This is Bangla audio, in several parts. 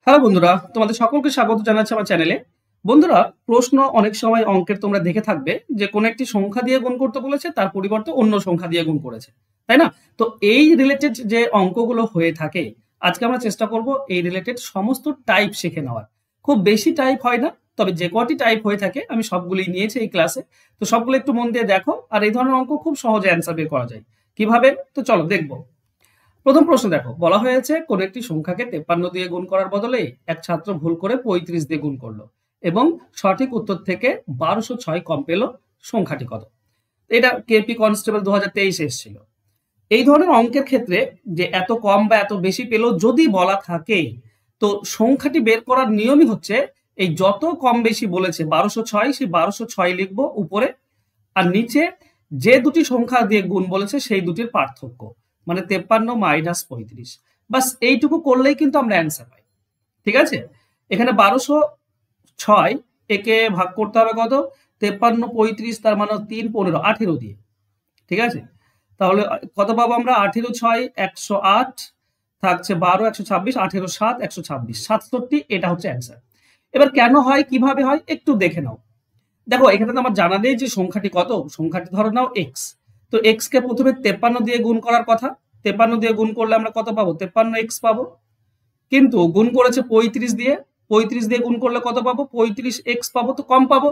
হ্যালো বন্ধুরা, তোমাদের সকলকে স্বাগত জানাচ্ছি আমার চ্যানেলে। বন্ধুরা, প্রশ্ন অনেক সময় অঙ্কের তোমরা দেখে থাকবে যে কোনো একটি সংখ্যা দিয়ে গুণ করতে বলেছে, তার পরিবর্তে অন্য সংখ্যা দিয়ে গুণ করেছে, তাই না? তো এই রিলেটেড যে অঙ্কগুলো হয়ে থাকে, আজকে আমরা চেষ্টা করব এই রিলেটেড সমস্ত টাইপ শিখে নেওয়ার। খুব বেশি টাইপ হয় না, তবে যে কটি টাইপ হয়ে থাকে আমি সবগুলোই নিয়েছি এই ক্লাসে। তো সবগুলো একটু মন দিয়ে দেখো, আর এই ধরনের অঙ্ক খুব সহজে অ্যান্সার বের করা যায়। কিভাবে? তো চলো দেখবো। প্রথম প্রশ্ন দেখো, বলা হয়েছে কোন একটি সংখ্যাকে 53 দিয়ে গুণ করার বদলে এক ছাত্র ভুল করে 35 দিয়ে গুণ করলো এবং সঠিক উত্তর থেকে 1206 কম পেল, সংখ্যাটি কত? এটা কেপি কনস্টেবল 2023 এসেছিল। এই ধরনের অঙ্কের ক্ষেত্রে যে এত কম বা এত বেশি পেল যদি বলা থাকে, তো সংখ্যাটি বের করার নিয়মই হচ্ছে এই যত কম বেশি বলেছে 1206, সেই 1206 লিখবো উপরে, আর নিচে যে দুটি সংখ্যা দিয়ে গুণ বলেছে সেই দুটির পার্থক্য, মানে 53 মাইনাস 35। বাস এইটুকু করলেই কিন্তু আমরা অ্যান্সার পাই। ঠিক আছে, এখানে 1206 একে ভাগ করতে হবে কত? 53 35, তার মানে 3 15 18 দিয়ে। ঠিক আছে, তাহলে কত পাবো আমরা? 18 6 108, থাকছে 12 126, 18 7 126, 67। এটা হচ্ছে অ্যান্সার। এবার কেন হয়, কিভাবে হয় একটু দেখে নাও। দেখো, এখানে তো আমার জানা নেই যে সংখ্যাটি কত। সংখ্যাটি ধরো নাও এক্স। তো এক্স কে প্রথমে 53 দিয়ে গুণ করার কথা। 53 দিয়ে গুণ করলে আমরা কত পাবো? 53 এক্স পাবো। কিন্তু গুণ করেছে 35 দিয়ে। 35 দিয়ে গুণ করলে কত পাবো? 35 এক্স পাবো, তো কম পাবো।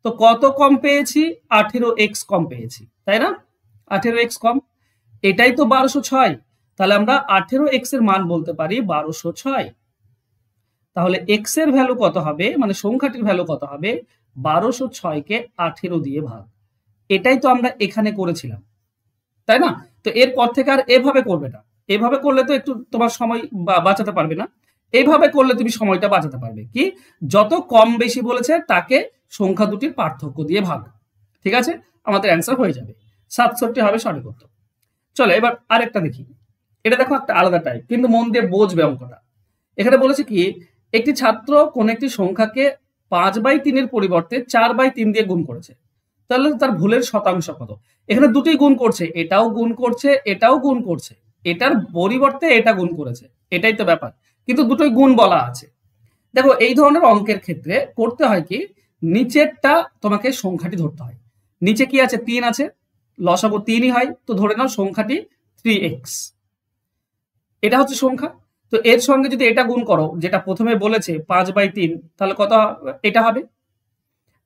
তো কত কম পেয়েছি? 18 এক্স কম পেয়েছি, তাই না? 18 এক্স কম, এটাই তো 1206। তাহলে আমরা 18 এক্স এর মান বলতে পারি 1206। তাহলে এক্স এর ভ্যালু কত হবে, মানে সংখ্যাটির ভ্যালু কত হবে? 1206 কে 18 দিয়ে ভাগ। এটাই তো আমরা এখানে করেছিলাম, তাই না? তো এরপর থেকে আর এভাবে করবে না। এভাবে করলে তো একটু তোমার সময় বাঁচাতে পারবে না। এইভাবে করলে তুমি সময়টা বাঁচাতে পারবে। কি? যত কম বেশি বলেছে তাকে সংখ্যা দুটির পার্থক্য দিয়ে ভাগ। ঠিক আছে, আমাদের অ্যান্সার হয়ে যাবে। 67 হবে সঠিক উত্তর। চলো এবার আরেকটা দেখি। এটা দেখো একটা আলাদা টাইপ, কিন্তু মন দিয়ে বুঝবে অঙ্কটা। এখানে বলেছে কি, একটি ছাত্র কোন একটি সংখ্যাকে 5/3 পরিবর্তে 4/3 দিয়ে গুণ করেছে, তাহলে তার ভুলের শতাংশ কত? এখানে দুটোই গুণ করছে, এটাও গুণ করছে, এটাও গুণ করছে, এটার পরিবর্তে এটা গুণ করেছে। এটাই তো ব্যাপার, কিন্তু দুটোই গুণ বলা আছে। দেখো, এই ধরনের অঙ্কের ক্ষেত্রে করতে হয় কি, নিচেরটা তোমাকে সংখ্যাটি ধরতে হয়। নিচে কি আছে? 3 আছে, লসাগু 3ই হয়, তো ধরে নাও সংখ্যাটি 3x। এটা হচ্ছে সংখ্যা। তো এর সঙ্গে যদি এটা গুণ করো, যেটা প্রথমে বলেছে 5/3, তাহলে কত এটা হবে?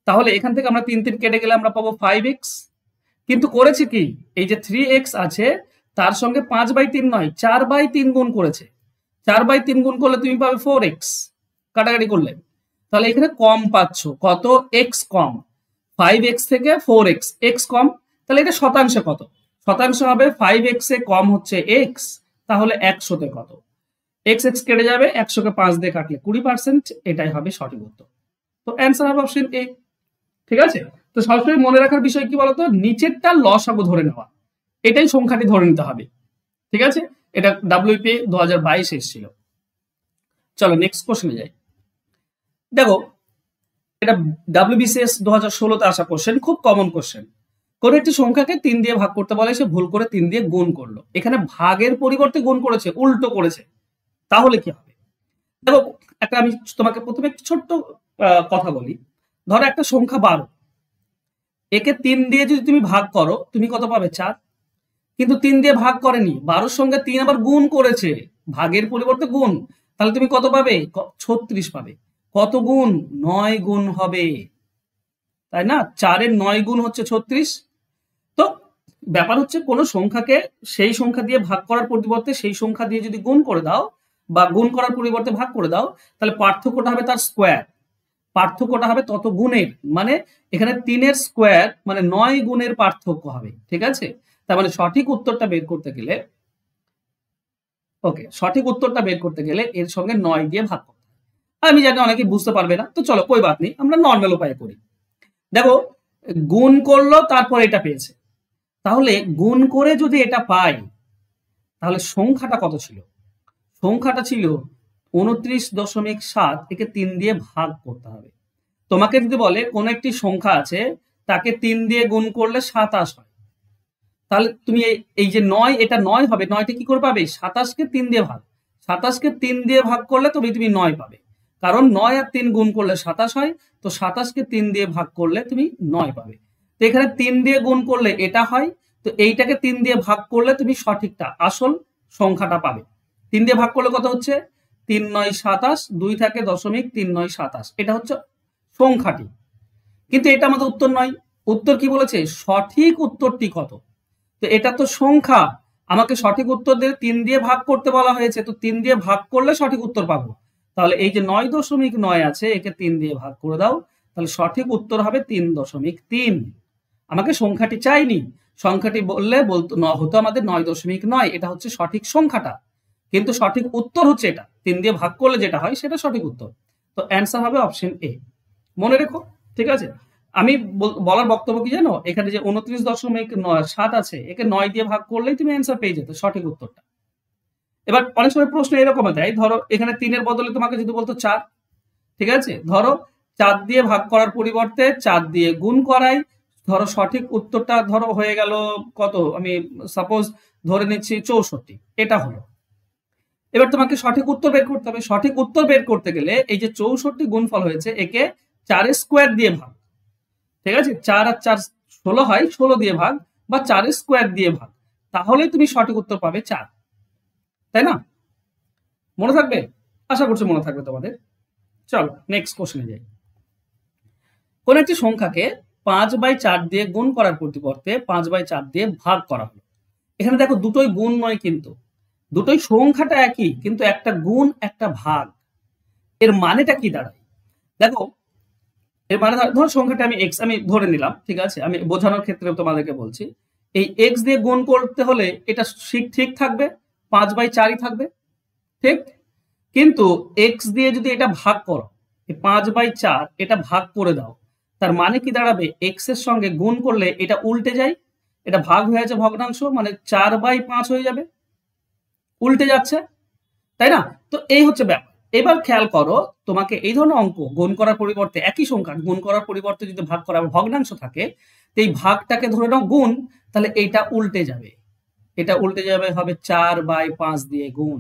তাহলে এখান থেকে আমরা 3 3 কেটে গেলে আমরা পাবো 5x। কিন্তু করেছে কি, এই যে 3x আছে তার সঙ্গে 5/3 নয়, 4/3 গুণ করেছে। 4/3 গুণ করলে তুমি পাবে 4x, কাটাকাটি করলে। তাহলে এখানে কম পাচ্ছ, কত? x কম। 5x থেকে 4x, x কম। তাহলে এটা শতাংশে কত? শতাংশ হবে 5x এ কম হচ্ছে x, তাহলে 100-তে কত? x x কেটে যাবে, 100-কে 5 দিয়ে কাটলে 20%। এটাই হবে সঠিক উত্তর। তো অ্যান্সার হবে অপশন এ। ঠিক আছে, তো সবসময় মনে রাখার বিষয় কি বলতো, নিচেরটা লসাগু ধরে নেওয়া, এটাই সংখ্যাটি ধরে নিতে হবে। ঠিক আছে, এটা ডাব্লিউপি 2022 এসেছিল। চলো নেক্সট কোশ্চেনে যাই। দেখো, এটা ডাব্লিউবিসিএস 2016-তে আসা কোশ্চেন, খুব কমন কোশ্চেন। কোন একটি সংখ্যাকে 3 দিয়ে ভাগ করতে বলে, সে ভুল করে 3 দিয়ে গুণ করলো। এখানে ভাগের পরিবর্তে গুণ করেছে, উল্টো করেছে। তাহলে কি হবে? দেখো, একটা আমি তোমাকে প্রথমে একটু ছোট্ট কথা বলি। ধরো একটা সংখ্যা 12, একে 3 দিয়ে যদি তুমি ভাগ করো, তুমি কত পাবে? 4। কিন্তু 3 দিয়ে ভাগ করেনি, 12-র সঙ্গে 3 আবার গুণ করেছে, ভাগের পরিবর্তে গুণ। তাহলে তুমি কত পাবে? 36 পাবে। কত গুণ? 9 গুণ হবে, তাই না? 4-এর 9 গুণ হচ্ছে 36। তো ব্যাপার হচ্ছে, কোন সংখ্যাকে সেই সংখ্যা দিয়ে ভাগ করার পরিবর্তে সেই সংখ্যা দিয়ে যদি গুণ করে দাও, বা গুণ করার পরিবর্তে ভাগ করে দাও, তাহলে পার্থক্যটা হবে তার স্কোয়ার। পার্থক্যটা হবে তত গুণের, মানে এখানে 3-এর স্কোয়ার মানে 9 গুণের পার্থক্য হবে। ঠিক আছে, তার মানে সঠিক উত্তরটা বের করতে গেলে, ওকে, সঠিক উত্তরটা বের করতে গেলে এর সঙ্গে 9 দিয়ে ভাগ করতে হবে। আমি জানি অনেকেই বুঝতে পারবে না, তো চলো কই বাত নেই, আমরা নর্মাল উপায়ে করি। দেখো, গুণ করলো, তারপর এটা পেয়েছে। তাহলে গুণ করে যদি এটা পাই, তাহলে সংখ্যাটা কত ছিল? সংখ্যাটা ছিল 29.7, একে 3 দিয়ে ভাগ করতে হবে। তোমাকে যদি বলে কোন একটি সংখ্যা আছে, তাকে 3 দিয়ে গুণ করলে 27 হয়, তাহলে তুমি এই যে 9, এটা 9 হবে, 9টা কি করে পাবে? 27-কে 3 দিয়ে ভাগ। 27কে 3 দিয়ে ভাগ করলে তুমি 9 পাবে, কারণ 9 আর 3 গুণ করলে 27 হয়, তো 27কে 3 দিয়ে ভাগ করলে তুমি 9 পাবে। তো এখানে 3 দিয়ে গুণ করলে এটা হয়, তো এইটাকে 3 দিয়ে ভাগ করলে তুমি সঠিকটা আসল সংখ্যাটা পাবে। 3 দিয়ে ভাগ করলে কত হচ্ছে? 3 9 27, 2 থাকে 0.3 9 27, এটা হচ্ছে সংখ্যাটি। কিন্তু এটা আমাদের উত্তর নয়। উত্তর কি বলেছে? সঠিক উত্তরটি কত? তো এটা তো সংখ্যা, আমাকে সঠিক উত্তর দিয়ে 3 দিয়ে ভাগ করতে বলা হয়েছে, তো 3 দিয়ে ভাগ করলে সঠিক উত্তর পাবো। তাহলে এই যে 9.9 আছে, একে 3 দিয়ে ভাগ করে দাও, তাহলে সঠিক উত্তর হবে 3.3। আমাকে সংখ্যাটি চাইনি, সংখ্যাটি বললে বলতো হতো আমাদের 9.9, এটা হচ্ছে সঠিক সংখ্যাটা, কিন্তু সঠিক উত্তর হচ্ছে এটা, 3 দিয়ে ভাগ করলে যেটা হয় সেটা সঠিক উত্তর। তো অ্যান্সার হবে অপশন এ, মনে রেখো, ঠিক আছে। আমি বলার বক্তব্য কি জানো, এখানে যে 29.7 আছে, একে 9 দিয়ে ভাগ করলেই তুমি অ্যান্সার পেয়ে যেতে, সঠিক উত্তরটা। এবার অনেক সময় প্রশ্ন এরকম দেয়, ধরো এখানে 3-এর বদলে তোমাকে যদি বলতো 4, ঠিক আছে, ধরো 4 দিয়ে ভাগ করার পরিবর্তে 4 দিয়ে গুণ করাই, ধরো সঠিক উত্তরটা ধরো হয়ে গেল কত, আমি সাপোজ ধরে নিচ্ছি 64, এটা হলো। এবার তোমাকে সঠিক উত্তর বের করতে হবে। সঠিক উত্তর বের করতে গেলে এই যে 64 গুণফল হয়েছে, একে 4 স্কোয়ার দিয়ে ভাগ, ঠিক আছে, 4 আর 4 16 হয়, 16 দিয়ে ভাগ বা 4 স্কোয়ার দিয়ে ভাগ, তাহলেই তুমি সঠিক উত্তর পাবে 4, তাই না? মনে থাকবে? আশা করছি মনে থাকবে তোমাদের। চলো নেক্সট কোশ্চেনে যাই। কোন একটি সংখ্যাকে 5/4 দিয়ে গুণ করার পরিবর্তে 5/4 দিয়ে ভাগ করা হলো। এখানে দেখো দুটোই গুণ নয়, কিন্তু দুটোই সংখ্যাটা একই, কিন্তু একটা গুণ একটা ভাগ। এর মানেটা কি দাঁড়ায়? দেখো এর মানে ধরো সংখ্যাটা আমি এক্স আমি ধরে নিলাম, ঠিক আছে, আমি বোঝানোর ক্ষেত্রে তোমাদেরকে বলছি, এই এক্স দিয়ে গুণ করতে হলে এটা ঠিক থাকবে, 5/4ই থাকবে, ঠিক। কিন্তু এক্স দিয়ে যদি এটা ভাগ করো, 5/4 এটা ভাগ করে দাও, তার মানে কি দাঁড়াবে? এক্স এর সঙ্গে গুণ করলে এটা উল্টে যায়, এটা ভাগ হয়ে যাচ্ছে ভগ্নাংশ, মানে 4/5 হয়ে যাবে, উল্টে যাচ্ছে, তাই না? তো এই হচ্ছে ব্যাপার। এবার খেয়াল করো, তোমাকে এই ধরনের অঙ্ক গুণ করার পরিবর্তে, একই সংখ্যা গুণ করার পরিবর্তে যদি ভাগ করা ভগ্নাংশ থাকে, তো এই ভাগটাকে ধরে নাও গুণ, তাহলে এইটা উল্টে যাবে, এটা উল্টে যাবে, হবে 4/5 দিয়ে গুণ,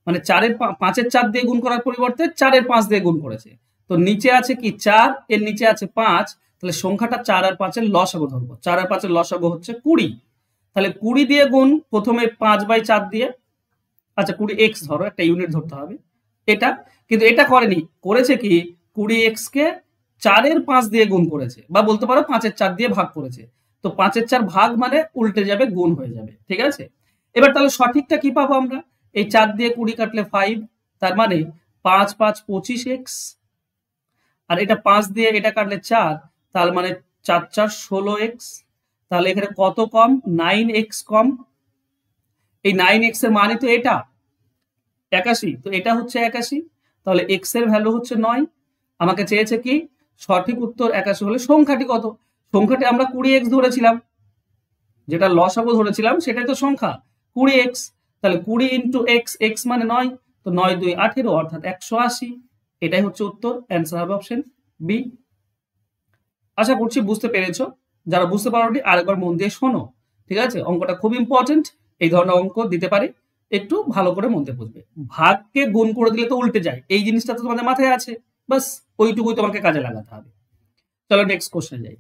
মানে 5-এর 4 দিয়ে গুণ করার পরিবর্তে 4-এর 5 দিয়ে গুণ করেছে। তো নিচে আছে কি 4, এর নিচে আছে 5, তাহলে সংখ্যাটা 4 আর 5-এর লসাগু ধরবো, 4 আর 5-এর লসাগু হচ্ছে 20, তাহলে 20 দিয়ে গুণ, প্রথমে 5/4 দিয়ে, আচ্ছা 20x ধরো, একটা ইউনিট ধরতে হবে এটা, কিন্তু এটা করেনি, করেছে কি 20x কে 4-এর 5 দিয়ে গুণ করেছে, বা বলতে পারো 5-এর 4 দিয়ে ভাগ করেছে। তো 5-এর 4 ভাগ মানে উল্টে যাবে, গুণ হয়ে যাবে, ঠিক আছে। এবার তাহলে সঠিকটা কি পাবো আমরা? এই 4 দিয়ে 20 কাটলে 5, তার মানে 5 5 25x, আর এটা 5 দিয়ে এটা কাটলে 4, তার মানে 4 4 16x, তাহলে এখানে কত কম? 9x কম। এই 9x এর মানে তো এটা 81, তো এটা হচ্ছে 81, তাহলে x এর ভ্যালু হচ্ছে 9। আমাকে চেয়েছে কি সঠিক উত্তর 81 হলে সংখ্যাটি কত? সংখ্যাটি আমরা 20x ধরেছিলাম, যেটা লসাগু ধরেছিলাম সেটাই তো সংখ্যা 20x, তাহলে 20 ইন্টু এক্স, এক্স মানে 9, তো 9 2 18, অর্থাৎ 180, এটাই হচ্ছে উত্তর, অ্যান্সার হবে অপশন বি। আশা করছি বুঝতে পেরেছো। যারা বুঝতে পারোনি আরেকবার মন দিয়ে শোনো, ঠিক আছে, অঙ্কটা খুব ইম্পর্টেন্ট, এই ধরনের অঙ্ক দিতে পারে, একটু ভালো করে মন দিয়ে বুঝবে। ভাগকে গুণ করে দিলে তো উল্টে যায়, এই জিনিসটা তো তোমাদের মাথায় আছে, বাস ওইটুকুই তোমাকে কাজে লাগাতে হবে। চলো নেক্সট কোশ্চেন যাই।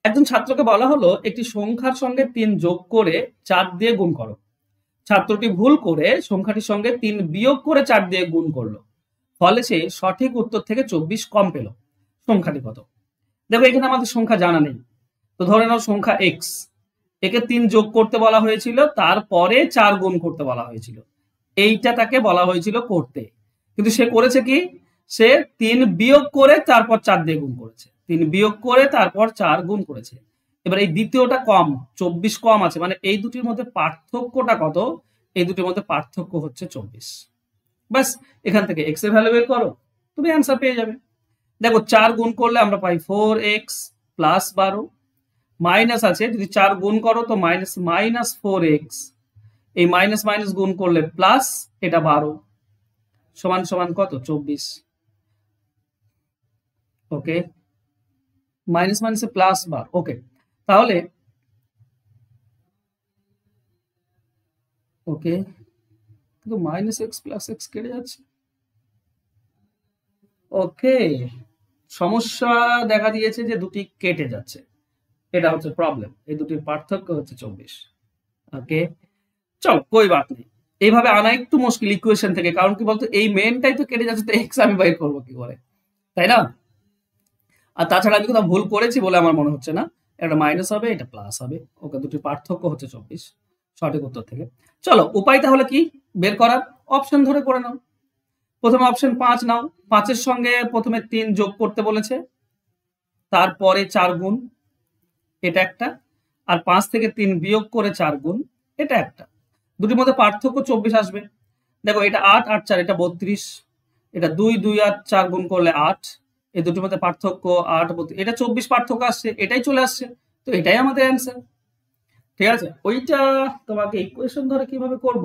একজন ছাত্রকে বলা হলো একটি সংখ্যার সঙ্গে 3 যোগ করে 4 দিয়ে গুণ করো। ছাত্রটি ভুল করে সংখ্যাটির সঙ্গে 3 বিয়োগ করে 4 দিয়ে গুণ করলো, ফলে সে সঠিক উত্তর থেকে 24 কম পেল। সংখ্যাটি কত? দেখো এখানে আমাদের সংখ্যা জানা নেই, তো ধরে নাও সংখ্যা এক্স, একে 3 যোগ করতে বলা হয়েছিল, তারপরে 4 গুণ করতে বলা হয়েছিল, এইটা তাকে বলা হয়েছিল করতে, কিন্তু সে করেছে কি, সে 3 বিয়োগ করে তারপর 4 দিয়ে গুণ করেছে, 3 বিয়োগ করে তারপর 4 গুণ করেছে। এবার এই দ্বিতীয়টা কম, 24 কম আছে, মানে এই দুটির মধ্যে পার্থক্যটা কত? এই দুটির মধ্যে পার্থক্য হচ্ছে 24। বাস এখান থেকে এক্স এর ভ্যালু বের করো, তুমি অ্যান্সার পেয়ে যাবে। দেখো 4 গুণ করলে আমরা পাই 4x প্লাস 12, মাইনাস আছে, যদি 4 গুণ করো তো মাইনাস মাইনাস 4x, এই মাইনাস মাইনাস গুণ করলে প্লাস, এটা 12 সমান সমান কত? 24। ওকে, মাইনাস মাইনাসে প্লাস 12, ওকে, তাহলে ওকে কিন্তু মাইনাস এক্স প্লাস এক্স কেটে যাচ্ছে। ওকে, সমস্যা দেখা দিয়েছে যে দুটি কেটে যাচ্ছে, এটা হচ্ছে প্রবলেম। এই দুটির পার্থক্য হচ্ছে 24। ওকে, চল কোই বাত নেই। এইভাবে আনা একটু মুশকিল ইকুয়েশন থেকে, কারণ কি বলতো এই মেনটাই তো কেটে যাচ্ছে, তো এক্স আমি বাইর করবো কি করে, তাই না? আর তাছাড়া আমি কোথাও ভুল করেছি বলে আমার মনে হচ্ছে না। এটা মাইনাস হবে, এটা প্লাস হবে। ওকে, দুটির পার্থক্য হচ্ছে 24 সঠিক উত্তর থেকে। চলো উপায় তাহলে কি বের করার, অপশন ধরে করে নাও। প্রথমে অপশন 5 নাও, 5-এর সঙ্গে প্রথমে 3 যোগ করতে বলেছে, তারপরে 4 গুণ, এটা একটা, আর 5 থেকে 3 বিয়োগ করে 4 গুণ, এটা একটা। দুটির মধ্যে পার্থক্য 24 আসবে। দেখো এটা 8 8 4 এটা 32, এটা 2 2 আর 4 গুণ করলে 8, এই দুটির মধ্যে পার্থক্য 8 32, এটা 24 পার্থক্য আসছে, এটাই চলে আসছে, তো এটাই আমাদের অ্যান্সার। ঠিক আছে, ওইটা তোমাকে ইকুয়েশন ধরে কিভাবে করব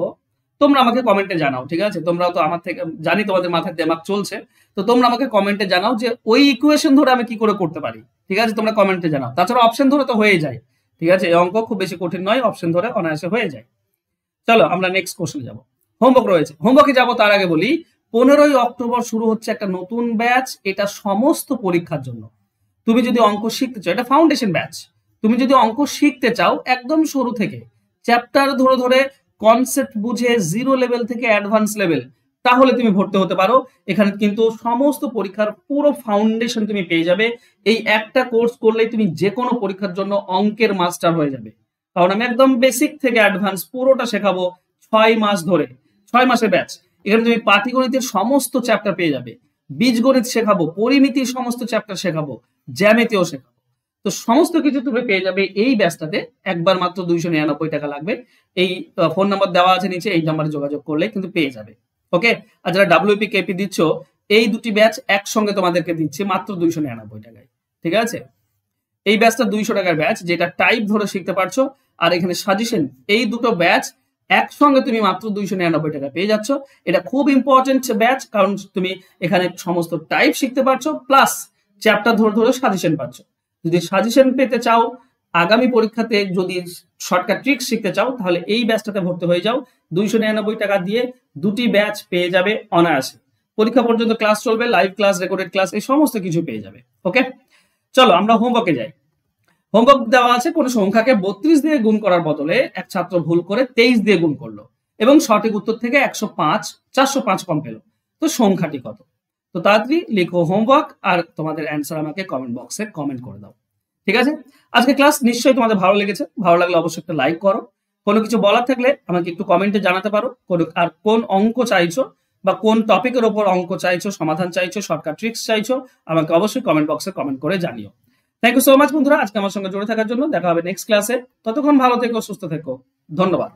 তোমরা আমাকে কমেন্টে জানাও। ঠিক আছে, তোমরাও তো আমার থেকে জানি তোমাদের মাথায় দিমাগ চলছে, তো তোমরা আমাকে কমেন্টে জানাও যে ওই ইকুয়েশন ধরে আমি কি করে করতে পারি। ঠিক আছে, তোমরা কমেন্টে জানাও। তাছাড়া অপশন ধরে তো হয়ে যায়। ঠিক আছে, এই অঙ্ক খুব বেশি কঠিন নয়, অপশন ধরে অনায়াসে হয়ে যায়। চলো আমরা নেক্সট কোশ্চেনে যাব। হোমওয়ার্ক রয়েছে, হোমওয়ার্কে যাব তার আগে বলি 15ই অক্টোবর শুরু হচ্ছে একটা নতুন ব্যাচ, এটা সমস্ত পরীক্ষার জন্য। তুমি যদি অঙ্ক শিখতে চাও, এটা ফাউন্ডেশন ব্যাচ। তুমি যদি অঙ্ক শিখতে চাও একদম শুরু থেকে চ্যাপ্টার ধরে ধরে কনসেপ্ট বুঝে জিরো লেভেল থেকে অ্যাডভান্স লেভেল, তাহলে তুমি ভর্তি হতে পারো। এখানে কিন্তু সমস্ত পরীক্ষার পুরো ফাউন্ডেশন তুমি পেয়ে যাবে। এই একটা কোর্স করলেই তুমি যে কোনো পরীক্ষার জন্য অঙ্কের মাস্টার হয়ে যাবে, কারণ আমি একদম বেসিক থেকে অ্যাডভান্স পুরোটা শেখাবো 6 মাস ধরে। 6 মাসের ব্যাচ। এখানে তুমি পাটিগণিতের সমস্ত চ্যাপ্টার পেয়ে যাবে, বীজগণিত শেখাবো, পরিমিতির সমস্ত চ্যাপ্টার শেখাবো, জ্যামিতিও শেখাবো। তো সমস্ত কিছু তুমি পেয়ে যাবে এই ব্যাচটাতে। একবার মাত্র 299 টাকা লাগবে। এই ফোন নাম্বার দেওয়া আছে নিচে, এই নাম্বারে যোগাযোগ করলে কিন্তু পেয়ে যাবে। ওকে, আর যারা ডাব্লিউপি কেপি দিচ্ছ, এই দুটি ব্যাচ একসঙ্গে তোমাদেরকে দিচ্ছি মাত্র 299 টাকায়। ঠিক আছে, এই ব্যাচটা 200 টাকার ব্যাচ, যেটা টাইপ ধরে শিখতে পারছো। আর এখানে সাজেশন, এই দুটো ব্যাচ একসঙ্গে তুমি মাত্র 299 টাকা পেয়ে যাচ্ছ। এটা খুব ইম্পর্টেন্ট ব্যাচ, কারণ তুমি এখানে সমস্ত টাইপ শিখতে পারছো, প্লাস চ্যাপ্টার ধরে ধরে সাজেশন পাচ্ছ। যদি সাজেশন পেতে চাও, আগামী পরীক্ষাতে যদি শর্টকাট ট্রিক্স শিখতে চাও, তাহলে এই ব্যাচটাতে ভর্তি হয়ে যাও। 299 টাকা দিয়ে দুটি ব্যাচ পেয়ে যাবে অনায়াসে। পরীক্ষা পর্যন্ত ক্লাস চলবে, লাইভ ক্লাস, রেকর্ডেড ক্লাস, এই সমস্ত কিছু পেয়ে যাবে। ওকে, চলো আমরা হোমওয়ার্কে যাই। হোমওয়ার্ক দেওয়া আছে, কোন সংখ্যাকে 32 দিয়ে গুণ করার বদলে এক ছাত্র ভুল করে 23 দিয়ে গুণ করলো এবং সঠিক উত্তর থেকে 405 কম পেল, তো সংখ্যাটি কত? তো তাড়াতাড়ি লিখো হোমওয়ার্ক, আর তোমাদের অ্যান্সার আমাকে কমেন্ট বক্সে কমেন্ট করে দাও। ঠিক আছে, আজকে ক্লাস নিশ্চয়ই তোমাদের ভালো লেগেছে। ভালো লাগলে অবশ্যই একটা লাইক করো। কোনো কিছু বলার থাকলে আমাকে একটু কমেন্টে জানাতে পারো। আর কোন অঙ্ক চাইছো বা কোন টপিকের ওপর অঙ্ক চাইছো, সমাধান চাইছো, শর্টকাট ট্রিক্স চাইছো, আমাকে অবশ্যই কমেন্ট বক্সে কমেন্ট করে জানিও। থ্যাংক ইউ সো মাচ বন্ধুরা, আজকে আমার সঙ্গে জুড়ে থাকার জন্য। দেখা হবে নেক্সট ক্লাসে। ততক্ষণ ভালো থেকো, সুস্থ থেকো, ধন্যবাদ।